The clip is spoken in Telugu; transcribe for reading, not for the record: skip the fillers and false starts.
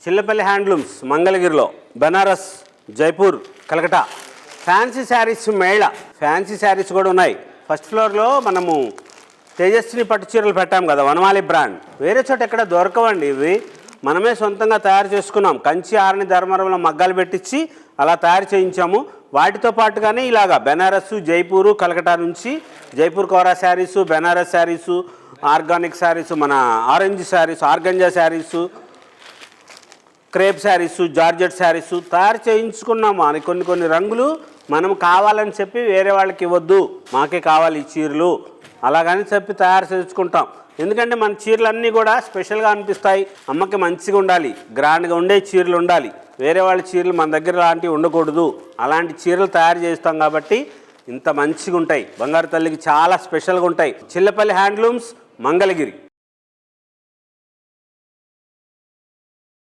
చిల్లపల్లి హ్యాండ్లూమ్స్ మంగళగిరిలో, బెనారస్, జైపూర్, కలకటా. ఫ్యాన్సీ శారీస్ మేళ, ఫ్యాన్సీ శారీస్ కూడా ఉన్నాయి. ఫస్ట్ ఫ్లోర్లో మనము తేజస్విని పట్టు చీరలు పెట్టాం కదా, వనమాలి బ్రాండ్. వేరే చోట ఎక్కడ దొరకవండి ఇవి, మనమే సొంతంగా తయారు చేసుకున్నాం. కంచి ఆరణి ధర్మవరంలో మగ్గాలు పెట్టించి అలా తయారు చేయించాము. వాటితో పాటుగానే ఇలాగా బెనారస్, జైపూరు, కలకటా నుంచి జైపూర్ కోరా శారీసు, బెనారస్ శారీసు, ఆర్గానిక్ శారీసు, మన orange saris, organza saris, crepe saris, georgette saris తయారు చేయించుకున్నాము. అని కొన్ని రంగులు మనం కావాలని చెప్పి వేరే వాళ్ళకి ఇవ్వద్దు, మాకే కావాలి ఈ చీరలు అలాగని చెప్పి తయారు చేసుకుంటాం. ఎందుకంటే మన చీరలన్నీ కూడా స్పెషల్గా అనిపిస్తాయి. అమ్మకి మంచిగా ఉండాలి, గ్రాండ్గా ఉండే చీరలు ఉండాలి. వేరే వాళ్ళ చీరలు మన దగ్గర లాంటివి ఉండకూడదు. అలాంటి చీరలు తయారు చేస్తాం కాబట్టి ఇంత మంచిగా ఉంటాయి. బంగారు తల్లికి చాలా స్పెషల్గా ఉంటాయి. చిల్లపల్లి హ్యాండ్లూమ్స్ మంగళగిరి.